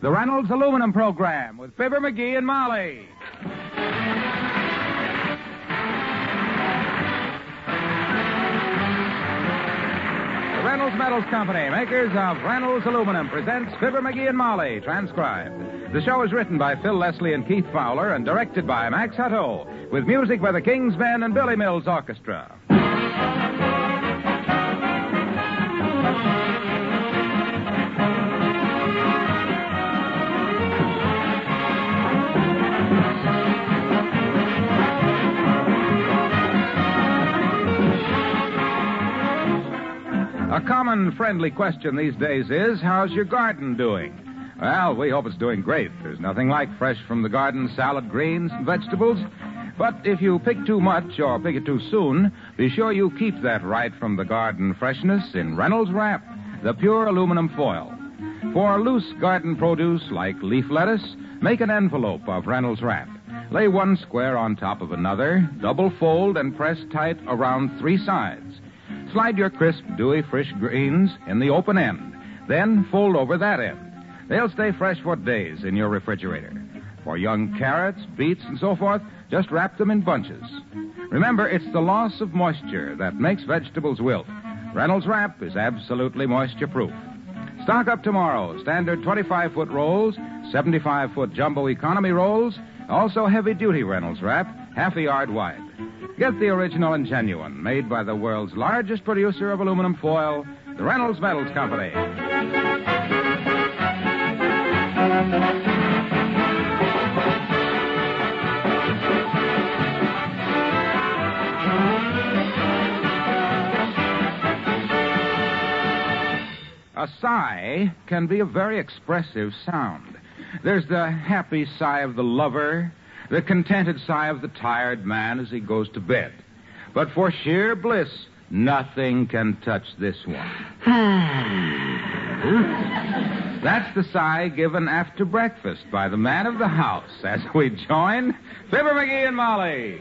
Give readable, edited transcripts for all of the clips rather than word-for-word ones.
the Reynolds Aluminum Program with Fibber McGee and Molly. The Reynolds Metals Company, makers of Reynolds Aluminum, presents Fibber McGee and Molly, transcribed. The show is written by Phil Leslie and Keith Fowler and directed by Max Hutto, with music by the King's Men and Billy Mills Orchestra. A common friendly question these days is, how's your garden doing? Well, we hope it's doing great. There's nothing like fresh from the garden salad greens and vegetables. But if you pick too much or pick it too soon, be sure you keep that right from the garden freshness in Reynolds Wrap, the pure aluminum foil. For loose garden produce like leaf lettuce, make an envelope of Reynolds Wrap. Lay one square on top of another, double fold and press tight around three sides. Slide your crisp, dewy, fresh greens in the open end. Then fold over that end. They'll stay fresh for days in your refrigerator. For young carrots, beets, and so forth, just wrap them in bunches. Remember, it's the loss of moisture that makes vegetables wilt. Reynolds Wrap is absolutely moisture-proof. Stock up tomorrow. Standard 25-foot rolls, 75-foot jumbo economy rolls, also heavy-duty Reynolds Wrap, half a yard wide. Get the original and genuine, made by the world's largest producer of aluminum foil, the Reynolds Metals Company. A sigh can be a very expressive sound. There's the happy sigh of the lover, the contented sigh of the tired man as he goes to bed. But for sheer bliss, nothing can touch this one. That's the sigh given after breakfast by the man of the house as we join Fibber McGee and Molly.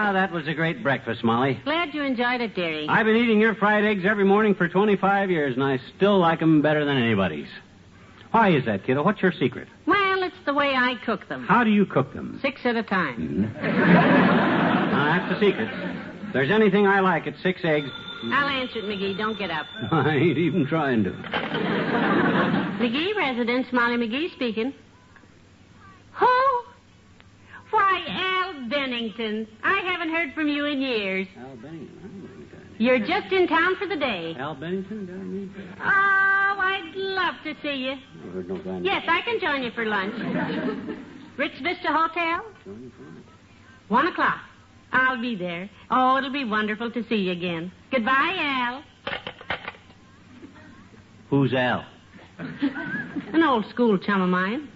That was a great breakfast, Molly. Glad you enjoyed it, dearie. I've been eating your fried eggs every morning for 25 years, and I still like them better than anybody's. Why is that, kiddo? What's your secret? Well, it's the way I cook them. How do you cook them? 6 at a time. Now, that's the secret. If there's anything I like, it's 6 eggs. I'll answer it, McGee. Don't get up. I ain't even trying to. McGee residence, Molly McGee speaking. Who? Why, Al Bennington. I haven't heard from you in years. Al Bennington? You're just in town for the day. Al Bennington? Oh, I'd love to see you. I heard no kind of... Yes, I can join you for lunch. Ritz Vista Hotel? 1 o'clock. I'll be there. Oh, it'll be wonderful to see you again. Goodbye, Al. Who's Al? An old school chum of mine.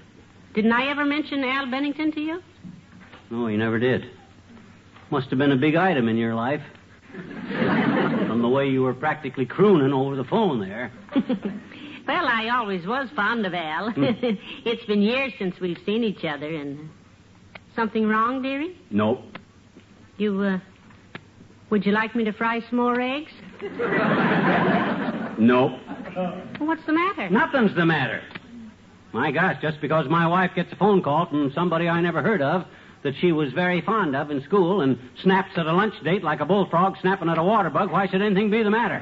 Didn't I ever mention Al Bennington to you? No, you never did. Must have been a big item in your life. From the way you were practically crooning over the phone there. Well, I always was fond of Al. It's been years since we've seen each other, and... Something wrong, dearie? Nope. Would you like me to fry some more eggs? Nope. What's the matter? Nothing's the matter. My gosh, just because my wife gets a phone call from somebody I never heard of that she was very fond of in school and snaps at a lunch date like a bullfrog snapping at a water bug, why should anything be the matter?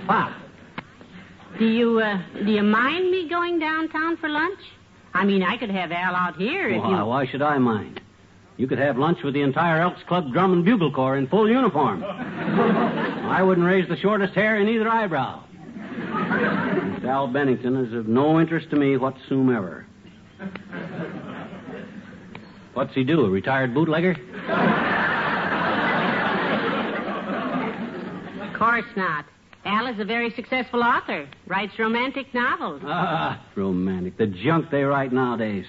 Pop. Do you mind me going downtown for lunch? I mean, I could have Al out here if you... Why should I mind? You could have lunch with the entire Elks Club Drum and Bugle Corps in full uniform. I wouldn't raise the shortest hair in either eyebrow. Mr. Al Bennington is of no interest to me whatsoever. What's he do, a retired bootlegger? Of course not. Al is a very successful author. Writes romantic novels. Romantic. The junk they write nowadays.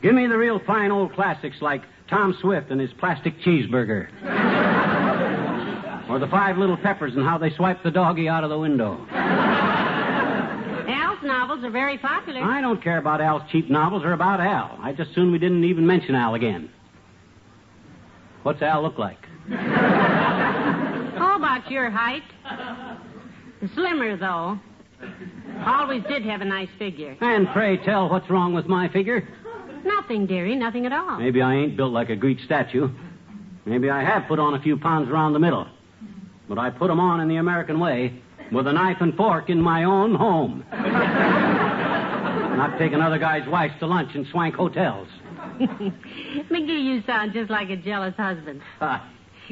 Give me the real fine old classics like Tom Swift and his plastic cheeseburger. Or the 5 Little Peppers and how they swiped the doggy out of the window. Al's novels are very popular. I don't care about Al's cheap novels or about Al. I'd just soon we didn't even mention Al again. What's Al look like? How about your height? Slimmer, though. Always did have a nice figure. And pray tell, what's wrong with my figure? Nothing, dearie, nothing at all. Maybe I ain't built like a Greek statue. Maybe I have put on a few pounds around the middle. But I put 'em on in the American way, with a knife and fork in my own home. Not taking other guys' wives to lunch in swank hotels. McGee, you sound just like a jealous husband.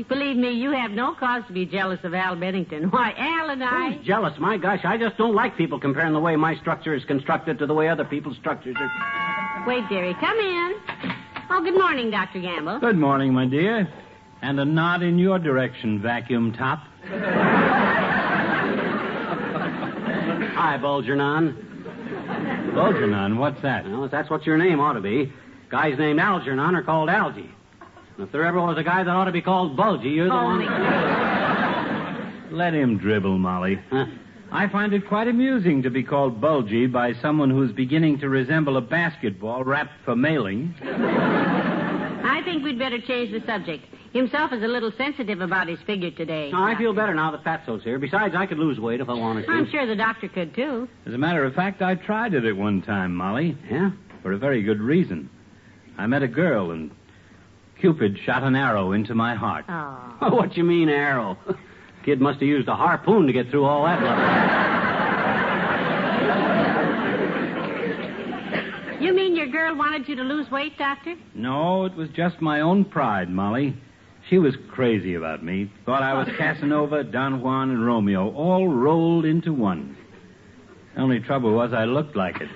Believe me, you have no cause to be jealous of Al Bennington. Why, Al and I... Who's jealous? My gosh, I just don't like people comparing the way my structure is constructed to the way other people's structures are... Wait, dearie, come in. Oh, good morning, Dr. Gamble. Good morning, my dear. And a nod in your direction, vacuum top. Hi, Bulgernon. Bulgernon, what's that? Well, that's what your name ought to be. Guys named Algernon are called Algie. And if there ever was a guy that ought to be called Bulgy, you're the one... Let him dribble, Molly. Huh? I find it quite amusing to be called bulgy by someone who's beginning to resemble a basketball wrapped for mailing. I think we'd better change the subject. Himself is a little sensitive about his figure today. No, I feel better now that Fatso's here. Besides, I could lose weight if I wanted to. I'm sure the doctor could, too. As a matter of fact, I tried it at one time, Molly. Yeah? For a very good reason. I met a girl, and Cupid shot an arrow into my heart. Oh. What you mean, arrow? Kid must have used a harpoon to get through all that level. You mean your girl wanted you to lose weight, Doctor? No, it was just my own pride, Molly. She was crazy about me. Thought I was Casanova, Don Juan, and Romeo, all rolled into one. The only trouble was I looked like it.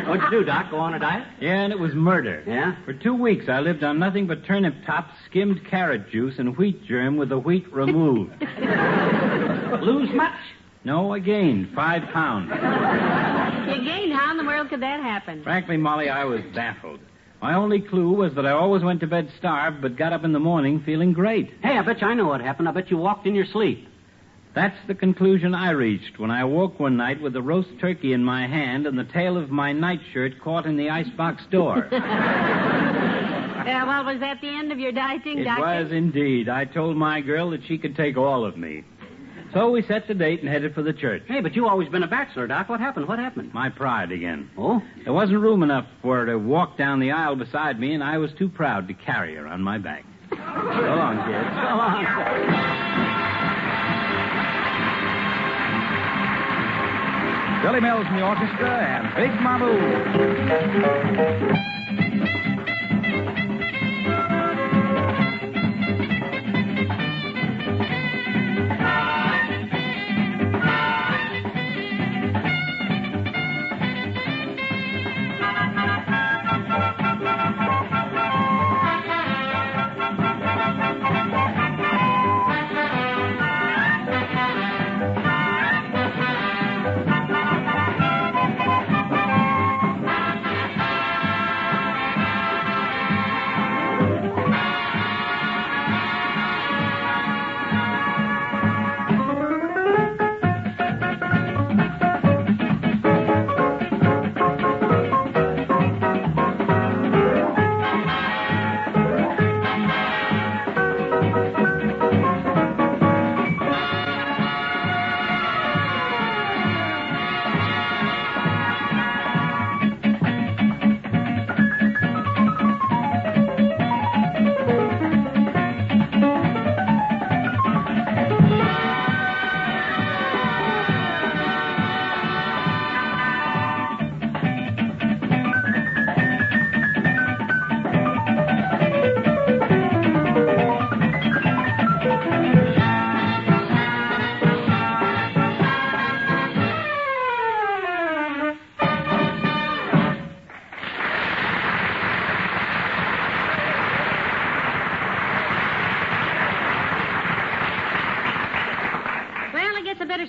What'd you do, Doc? Go on a diet? Yeah, and it was murder. Yeah? For 2 weeks, I lived on nothing but turnip tops, skimmed carrot juice, and wheat germ with the wheat removed. Lose much? No, I gained 5 pounds. You gained. How in the world could that happen? Frankly, Molly, I was baffled. My only clue was that I always went to bed starved, but got up in the morning feeling great. Hey, I bet you I know what happened. I bet you walked in your sleep. That's the conclusion I reached when I woke one night with a roast turkey in my hand and the tail of my nightshirt caught in the icebox door. Well, was that the end of your dieting, It Doctor? was indeed. I told my girl that she could take all of me. So we set the date and headed for the church. Hey, but you always been a bachelor, Doc. What happened? What happened? My pride again. Oh? There wasn't room enough for her to walk down the aisle beside me, and I was too proud to carry her on my back. So long, kid. So long. Billy Mills and the orchestra and Big Mamu.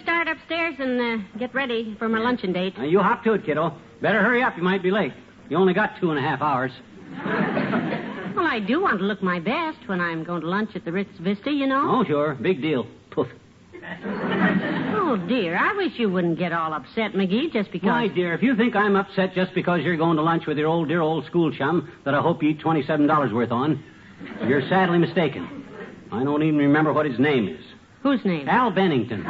Start upstairs and get ready for my luncheon date. You hop to it, kiddo. Better hurry up. You might be late. You only got 2.5 hours. Well, I do want to look my best when I'm going to lunch at the Wistful Vista, you know. Oh, sure. Big deal. Poof. Oh, dear. I wish you wouldn't get all upset, McGee, just because... My dear, if you think I'm upset just because you're going to lunch with your dear old school chum that I hope you eat $27 worth on, You're sadly mistaken. I don't even remember what his name is. Whose name? Al Bennington.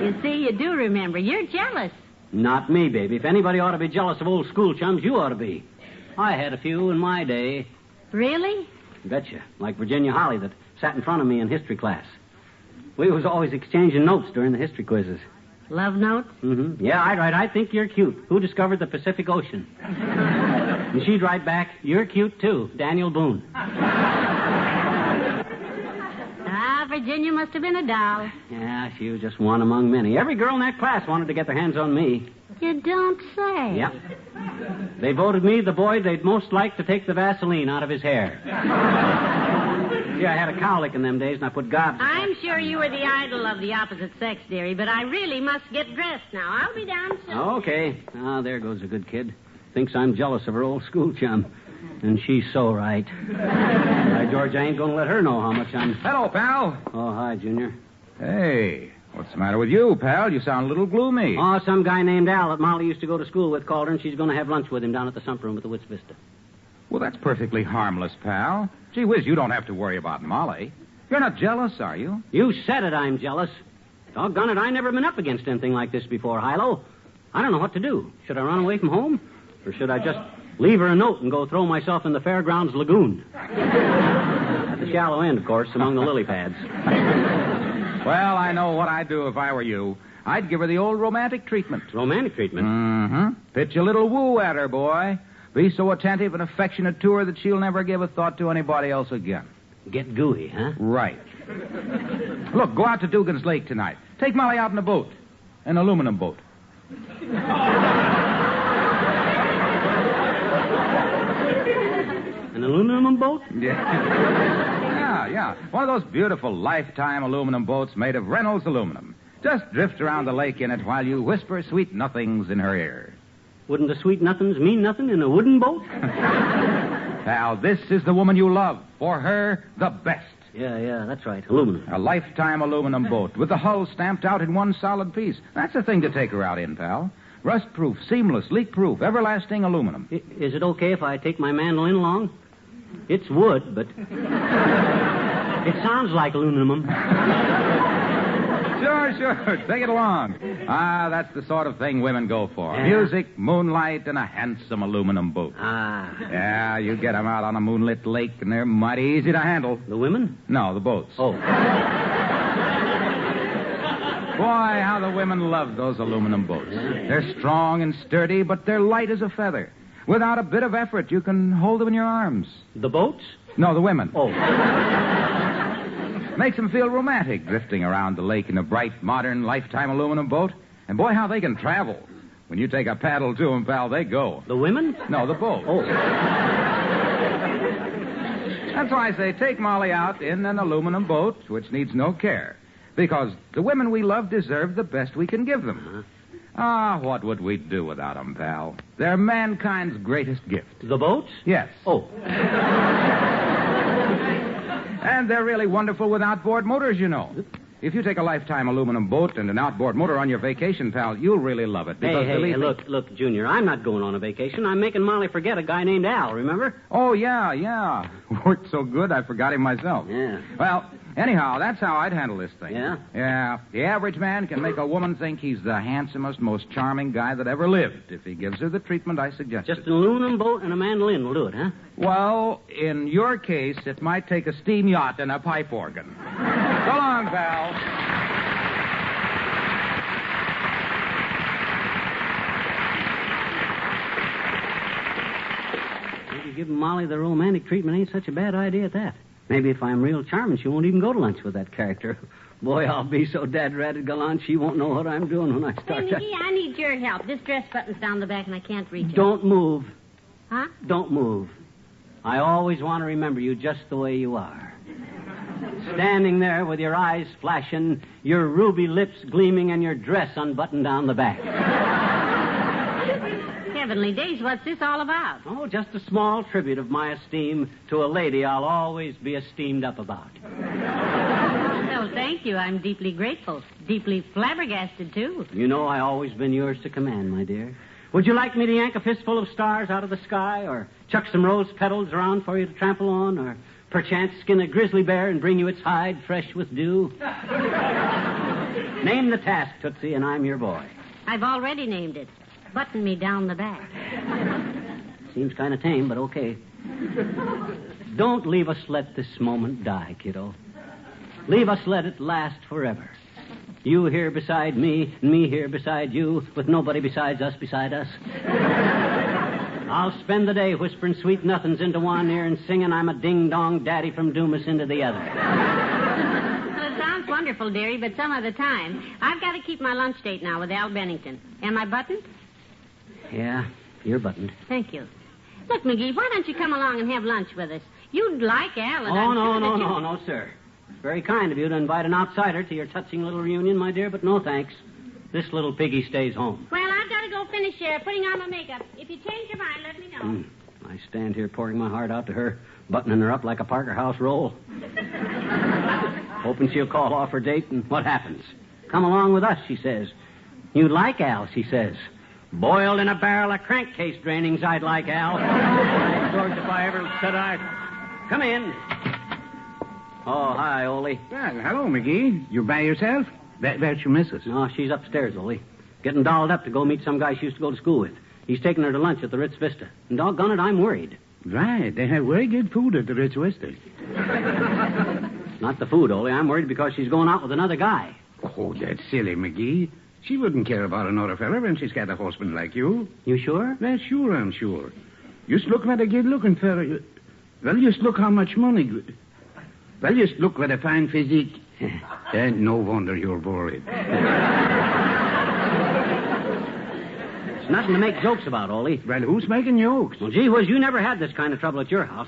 You see, you do remember. You're jealous. Not me, baby. If anybody ought to be jealous of old school chums, you ought to be. I had a few in my day. Really? Betcha. Like Virginia Holly that sat in front of me in history class. We was always exchanging notes during the history quizzes. Love notes? Mm-hmm. Yeah, I'd write, I think you're cute. Who discovered the Pacific Ocean? And she'd write back, you're cute, too. Daniel Boone. Virginia must have been a doll. Yeah, she was just one among many. Every girl in that class wanted to get their hands on me. You don't say. Yep. They voted me the boy they'd most like to take the Vaseline out of his hair. Yeah, I had a cowlick in them days, and I put gobs. I'm sure you were the idol of the opposite sex, dearie, but I really must get dressed now. I'll be down soon. Okay. Ah, there goes a good kid. Thinks I'm jealous of her old school chum. And she's so right. By George, I ain't going to let her know how much I'm... Hello, pal. Oh, hi, Junior. Hey, what's the matter with you, pal? You sound a little gloomy. Oh, some guy named Al that Molly used to go to school with called her, and she's going to have lunch with him down at the sump room at the Wistful Vista. Well, that's perfectly harmless, pal. Gee whiz, you don't have to worry about Molly. You're not jealous, are you? You said it, I'm jealous. Doggone it, I never been up against anything like this before, Hilo. I don't know what to do. Should I run away from home? Or should I just leave her a note and go throw myself in the Fairgrounds Lagoon? At the shallow end, of course, among the lily pads. Well, I know what I'd do if I were you. I'd give her the old romantic treatment. Romantic treatment? Mm-hmm. Pitch a little woo at her, boy. Be so attentive and affectionate to her that she'll never give a thought to anybody else again. Get gooey, huh? Right. Look, go out to Dugan's Lake tonight. Take Molly out in a boat. An aluminum boat. An aluminum boat? Yeah. One of those beautiful lifetime aluminum boats made of Reynolds aluminum. Just drift around the lake in it while you whisper sweet nothings in her ear. Wouldn't the sweet nothings mean nothing in a wooden boat? Pal, this is the woman you love. For her, the best. Yeah, that's right. Aluminum. A lifetime aluminum boat with the hull stamped out in one solid piece. That's the thing to take her out in, pal. Rust-proof, seamless, leak-proof, everlasting aluminum. Is it okay if I take my mandolin along? It's wood, but it sounds like aluminum. Sure. Take it along. That's the sort of thing women go for. Yeah. Music, moonlight, and a handsome aluminum boat. Yeah, you get them out on a moonlit lake, and they're mighty easy to handle. The women? No, the boats. Oh. Boy, how the women love those aluminum boats. Yeah. They're strong and sturdy, but they're light as a feather. Without a bit of effort, you can hold them in your arms. The boats? No, the women. Oh. Makes them feel romantic, drifting around the lake in a bright, modern, lifetime aluminum boat. And boy, how they can travel. When you take a paddle to them, pal, they go. The women? No, the boat. Oh. That's why I say take Molly out in an aluminum boat, which needs no care. Because the women we love deserve the best we can give them. What would we do without them, pal? They're mankind's greatest gift. The boats? Yes. Oh. And they're really wonderful with outboard motors, you know. If you take a lifetime aluminum boat and an outboard motor on your vacation, pal, you'll really love it. Because Hey, look, Junior, I'm not going on a vacation. I'm making Molly forget a guy named Al, remember? Oh, yeah. Worked so good, I forgot him myself. Yeah. Well, anyhow, that's how I'd handle this thing. Yeah? Yeah. The average man can make a woman think he's the handsomest, most charming guy that ever lived if he gives her the treatment I suggested. Just an aluminum boat and a mandolin will do it, huh? Well, in your case, it might take a steam yacht and a pipe organ. So long, pal. Maybe giving Molly the romantic treatment ain't such a bad idea at that. Maybe if I'm real charming, she won't even go to lunch with that character. Boy, I'll be so dad-ratted gallant, she won't know what I'm doing when I start. Hey, McGee, I need your help. This dress button's down the back and I can't reach it. Don't move. Huh? Don't move. I always want to remember you just the way you are. Standing there with your eyes flashing, your ruby lips gleaming, and your dress unbuttoned down the back. Heavenly days, what's this all about? Oh, just a small tribute of my esteem to a lady I'll always be esteemed up about. No, thank you. I'm deeply grateful. Deeply flabbergasted, too. You know I always been yours to command, my dear. Would you like me to yank a fistful of stars out of the sky, or chuck some rose petals around for you to trample on, or perchance skin a grizzly bear and bring you its hide fresh with dew? Name the task, Tootsie, and I'm your boy. I've already named it. Button me down the back. Seems kind of tame, but okay. Don't leave us let this moment die, kiddo. Leave us let it last forever. You here beside me, and me here beside you, with nobody besides us beside us. I'll spend the day whispering sweet nothings into one ear and singing I'm a ding-dong daddy from Dumas into the other. Well, it sounds wonderful, dearie, but some other time. I've got to keep my lunch date now with Al Bennington. Am I buttoned? Yeah, you're buttoned. Thank you. Look, McGee, why don't you come along and have lunch with us? You'd like Al, and No, sir. It's very kind of you to invite an outsider to your touching little reunion, my dear, but no thanks. This little piggy stays home. Well, I've got to go finish putting on my makeup. If you change your mind, let me know. I stand here pouring my heart out to her, buttoning her up like a Parker House roll. Hoping she'll call off her date, and what happens? Come along with us, she says. You'd like Al, she says. Boiled in a barrel of crankcase drainings, I'd like Al. George, if I ever said I... Come in. Oh, hi, Ole. Well, hello, McGee. You by yourself? Where's your missus? No, she's upstairs, Ole. Getting dolled up to go meet some guy she used to go to school with. He's taking her to lunch at the Ritz Vista. And doggone it, I'm worried. Right. They have very good food at the Ritz Vista. Not the food, Ole. I'm worried because she's going out with another guy. Oh, that's silly, McGee. She wouldn't care about another fella when she's got a husband like you. You sure? Well, sure, I'm sure. Just look at a good-looking fella. Well, just look how much money... Well, just look at a fine physique. And no wonder you're worried. It's nothing to make jokes about, Ole. Well, who's making jokes? Well, gee whiz, you never had this kind of trouble at your house.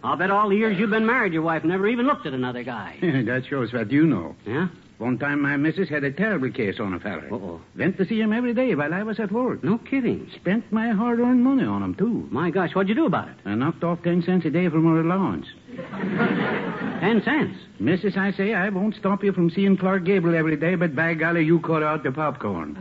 I'll bet all the years you've been married, your wife never even looked at another guy. That shows what you know. Yeah? One time my missus had a terrible case on a fella. Uh-oh. Went to see him every day while I was at work. No kidding. Spent my hard-earned money on him, too. My gosh, what'd you do about it? I knocked off 10 cents a day from her allowance. 10 cents? Missus, I say, I won't stop you from seeing Clark Gable every day, but by golly, you cut out the popcorn.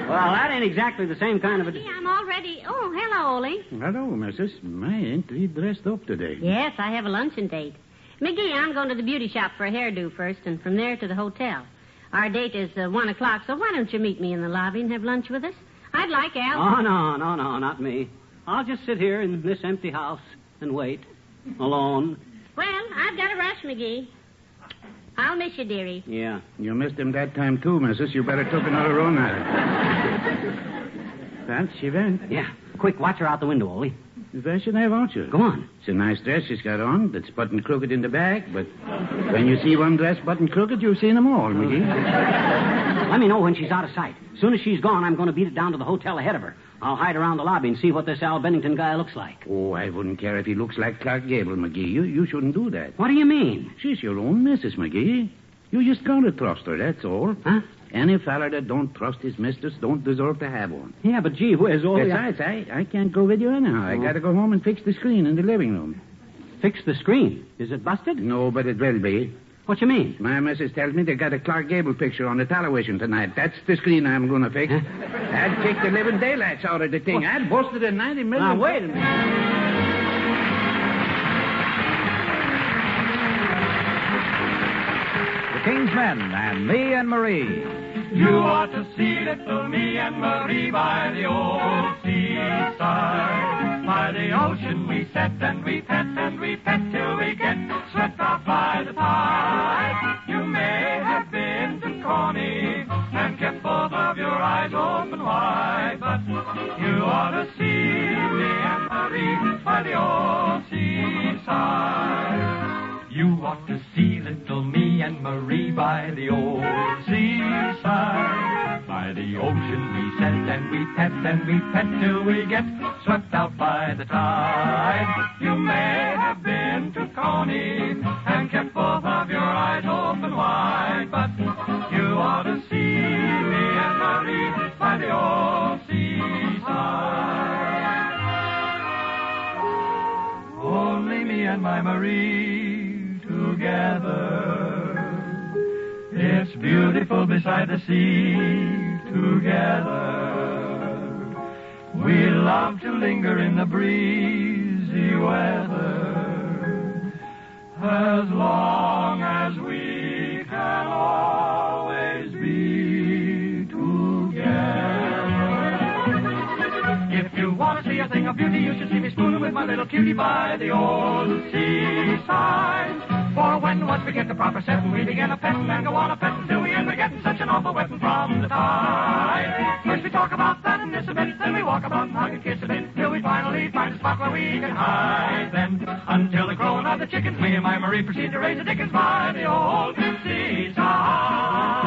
Well, that ain't exactly the same kind of a... Yeah, I'm all ready. Oh, hello, Ole. Hello, Missus. Ain't we dressed up today? Yes, I have a luncheon date. McGee, I'm going to the beauty shop for a hairdo first, and from there to the hotel. Our date is 1 o'clock, so why don't you meet me in the lobby and have lunch with us? I'd like Al. Oh, no, not me. I'll just sit here in this empty house and wait. Alone. Well, I've got to rush, McGee. I'll miss you, dearie. Yeah. You missed him that time, too, Missus. You better took another run at it. Well, she went. Yeah. Quick, watch her out the window, Ole. Where should I watch her? Go on. It's a nice dress she's got on. That's buttoned crooked in the back, but when you see one dress buttoned crooked, you've seen them all, McGee. Let me know when she's out of sight. As soon as she's gone, I'm going to beat it down to the hotel ahead of her. I'll hide around the lobby and see what this Al Bennington guy looks like. Oh, I wouldn't care if he looks like Clark Gable, McGee. You shouldn't do that. What do you mean? She's your own missus, McGee. You just gotta trust her, that's all. Huh? Any fella that don't trust his mistress don't deserve to have one. Yeah, but gee whiz, Ole... Besides, I can't go with you anyhow. I gotta go home and fix the screen in the living room. Fix the screen? Is it busted? No, but it will be. What you mean? My missus tells me they got a Clark Gable picture on the television tonight. That's the screen I'm gonna fix. Huh? I'd kick the living daylights out of the thing. I'd bust it in 90 million... Now, wait a minute. King's Men and Me and Marie. You ought to see little me and Marie by the old seaside. By the ocean we set and we pet till we get swept off by the tide. You may have been to Coney and kept both of your eyes open wide, but you ought to see me and Marie by the old seaside. You ought to see little me and Marie by the old seaside. By the ocean we set and we pet till we get swept out by the tide. You may have been to Coney and kept both of your eyes open wide, but you ought to see me and Marie by the old seaside. Only me and my Marie together. It's beautiful beside the sea together. We love to linger in the breezy weather. As long as we can always be together. If you want to see a thing of beauty, you should see me spooning with my little cutie by the old seaside. For when once we get the proper setting, we begin a petting and go on a petting till we end up getting such an awful wetting from the tide. First we talk about that and this a bit, then we walk about and hug and kiss a bit, till we finally find a spot where we can hide. Then, until the crowing of the chickens, me and my Marie proceed to raise the dickens by the old seaside.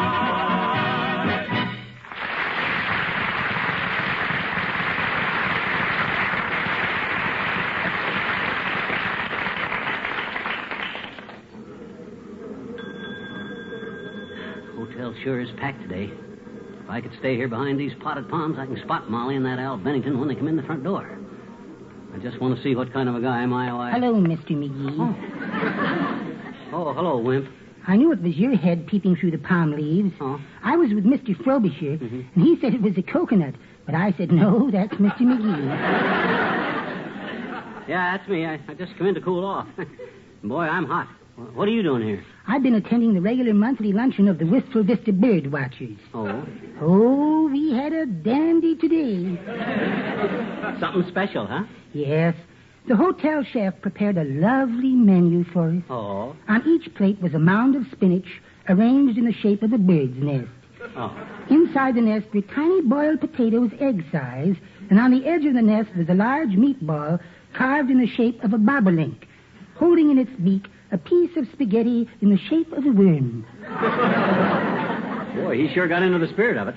Hotel sure is packed today. If I could stay here behind these potted palms, I can spot Molly and that Al Bennington when they come in the front door. I just want to see what kind of a guy my wife... Hello, Mr. McGee. Oh, hello, Wimp. I knew it was your head peeping through the palm leaves. Oh. I was with Mr. Frobisher, and he said it was a coconut. But I said, no, that's Mr. McGee. Yeah, that's me. I just come in to cool off. Boy, I'm hot. What are you doing here? I've been attending the regular monthly luncheon of the Wistful Vista bird watchers. Oh? Oh, we had a dandy today. Something special, huh? Yes. The hotel chef prepared a lovely menu for us. Oh? On each plate was a mound of spinach arranged in the shape of a bird's nest. Oh. Inside the nest were tiny boiled potatoes egg size, and on the edge of the nest was a large meatball carved in the shape of a bobolink, holding in its beak a piece of spaghetti in the shape of a worm. Boy, he sure got into the spirit of it.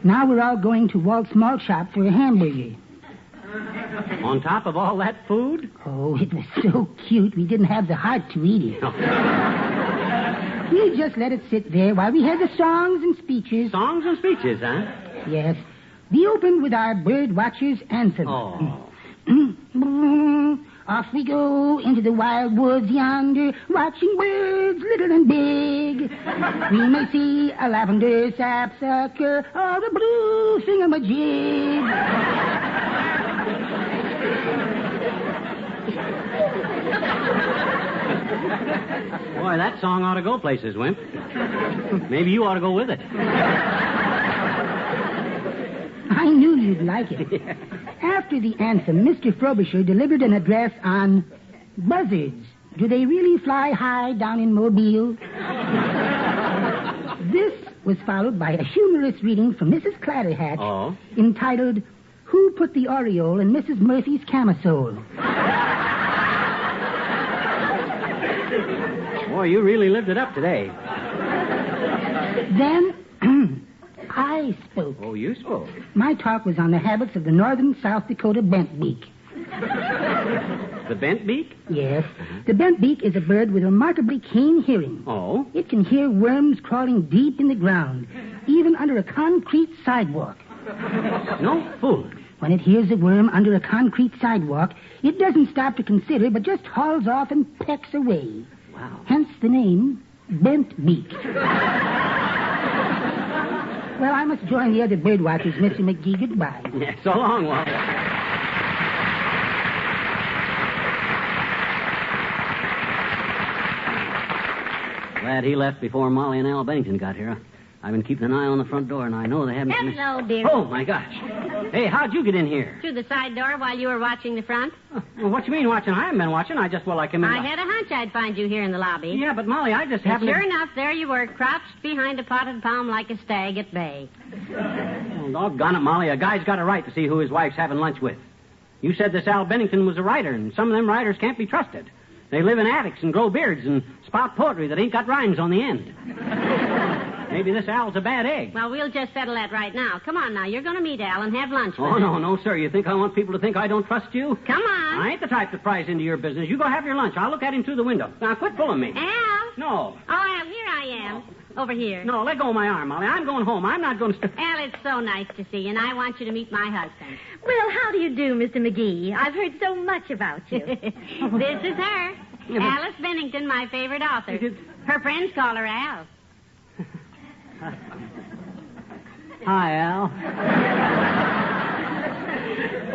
Now we're all going to Walt's Malt Shop for a hamburger. On top of all that food? Oh, it was so cute we didn't have the heart to eat it. We just let it sit there while we had the songs and speeches. Songs and speeches, huh? Yes. We opened with our bird watcher's anthem. Oh. Off we go into the wild woods yonder, watching birds little and big. We may see a lavender sapsucker or a blue thingamajig. Boy, that song ought to go places, Wimp. Maybe you ought to go with it. I knew you'd like it. After the anthem, Mr. Frobisher delivered an address on buzzards. Do they really fly high down in Mobile? This was followed by a humorous reading from Mrs. Clatterhatch entitled, Who Put the Aureole in Mrs. Murphy's Camisole? Boy, you really lived it up today. Then I spoke. Oh, you spoke. My talk was on the habits of the northern South Dakota bentbeak. The bentbeak? Yes. The bentbeak is a bird with remarkably keen hearing. Oh? It can hear worms crawling deep in the ground, even under a concrete sidewalk. No fool. When it hears a worm under a concrete sidewalk, it doesn't stop to consider, but just hauls off and pecks away. Wow. Hence the name, bentbeak. Well, I must join the other bird watchers, Mr. McGee. Goodbye. Yeah, so long, Wallace. Glad he left before Molly and Al Bennington got here. I've been keeping an eye on the front door, and I know they haven't... Hello, dear. Oh, my gosh. Hey, how'd you get in here? Through the side door while you were watching the front. Well, what you mean watching? I haven't been watching. I came in... I had a hunch I'd find you here in the lobby. Yeah, but Molly, I just happened Sure enough, there you were, crouched behind a potted palm like a stag at bay. Oh, doggone it, Molly. A guy's got a right to see who his wife's having lunch with. You said this Al Bennington was a writer, and some of them writers can't be trusted. They live in attics and grow beards and spout poetry that ain't got rhymes on the end. Maybe this Al's a bad egg. Well, we'll just settle that right now. Come on now. You're going to meet Al and have lunch with Oh, him. no, sir. You think I want people to think I don't trust you? Come on. I ain't the type to prise into your business. You go have your lunch. I'll look at him through the window. Now, quit fooling me. Al? No. Oh, Al, here I am. Over here. No, let go of my arm, Molly. I'm going home. I'm not going to... Al, it's so nice to see you, and I want you to meet my husband. Well, how do you do, Mr. McGee? I've heard so much about you. This is her. Alice Bennington, my favorite author. Her friends call her Al. Hi, Al.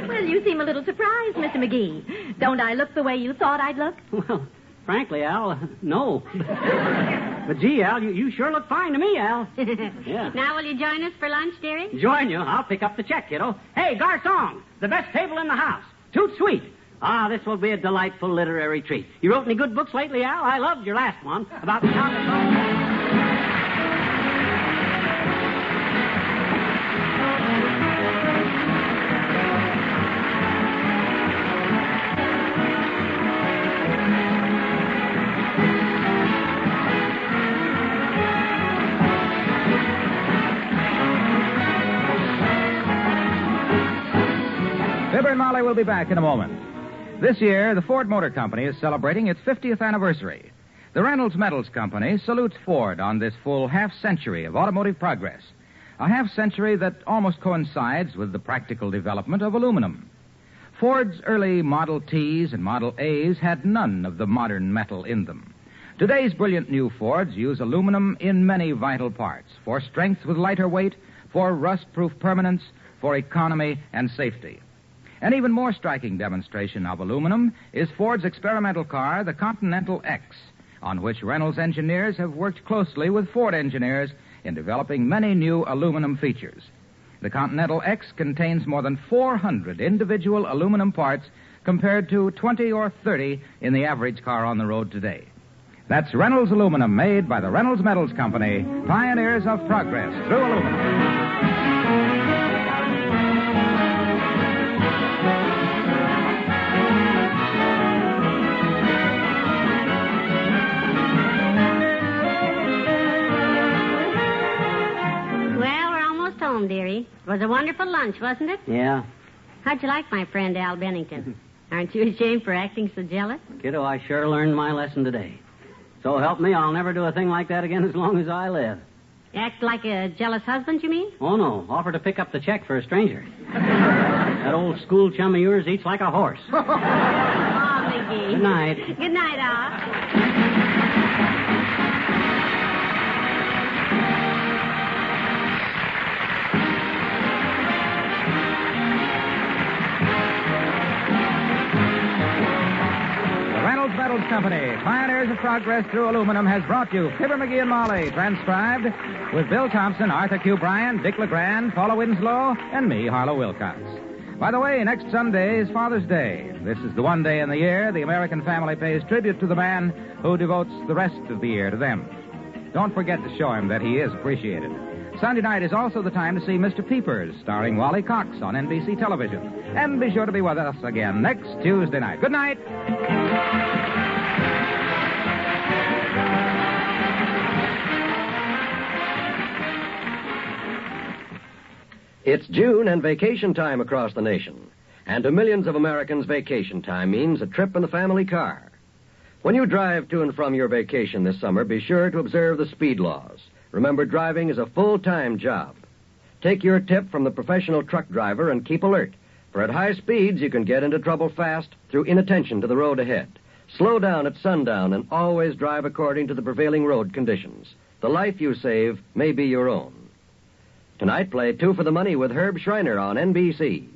Well, you seem a little surprised, Mr. McGee. Don't I look the way you thought I'd look? Well, frankly, Al, no. But, gee, Al, you sure look fine to me, Al. Yeah. Now, will you join us for lunch, dearie? Join you. I'll pick up the check, kiddo. Hey, garçon, the best table in the house. Toot sweet. Ah, this will be a delightful literary treat. You wrote any good books lately, Al? I loved your last one about the Fibber and Molly will be back in a moment. This year, the Ford Motor Company is celebrating its 50th anniversary. The Reynolds Metals Company salutes Ford on this full half-century of automotive progress, a half-century that almost coincides with the practical development of aluminum. Ford's early Model Ts and Model As had none of the modern metal in them. Today's brilliant new Fords use aluminum in many vital parts, for strength with lighter weight, for rust-proof permanence, for economy and safety. An even more striking demonstration of aluminum is Ford's experimental car, the Continental X, on which Reynolds engineers have worked closely with Ford engineers in developing many new aluminum features. The Continental X contains more than 400 individual aluminum parts compared to 20 or 30 in the average car on the road today. That's Reynolds aluminum, made by the Reynolds Metals Company, pioneers of progress through aluminum. Dearie. It was a wonderful lunch, wasn't it? Yeah. How'd you like my friend Al Bennington? Aren't you ashamed for acting so jealous? Kiddo, I sure learned my lesson today. So help me, I'll never do a thing like that again as long as I live. Act like a jealous husband, you mean? Oh, no. Offer to pick up the check for a stranger. That old school chum of yours eats like a horse. Oh, McGee. Good night. Good night, Al. Metals Company, pioneers of progress through aluminum, has brought you Fibber McGee and Molly, transcribed with Bill Thompson, Arthur Q. Bryan, Dick LeGrand, Paula Winslow, and me, Harlow Wilcox. By the way, next Sunday is Father's Day. This is the one day in the year the American family pays tribute to the man who devotes the rest of the year to them. Don't forget to show him that he is appreciated. Sunday night is also the time to see Mr. Peepers, starring Wally Cox on NBC television. And be sure to be with us again next Tuesday night. Good night. It's June and vacation time across the nation. And to millions of Americans, vacation time means a trip in the family car. When you drive to and from your vacation this summer, be sure to observe the speed laws. Remember, driving is a full-time job. Take your tip from the professional truck driver and keep alert, for at high speeds you can get into trouble fast through inattention to the road ahead. Slow down at sundown and always drive according to the prevailing road conditions. The life you save may be your own. Tonight, play Two for the Money with Herb Schreiner on NBC.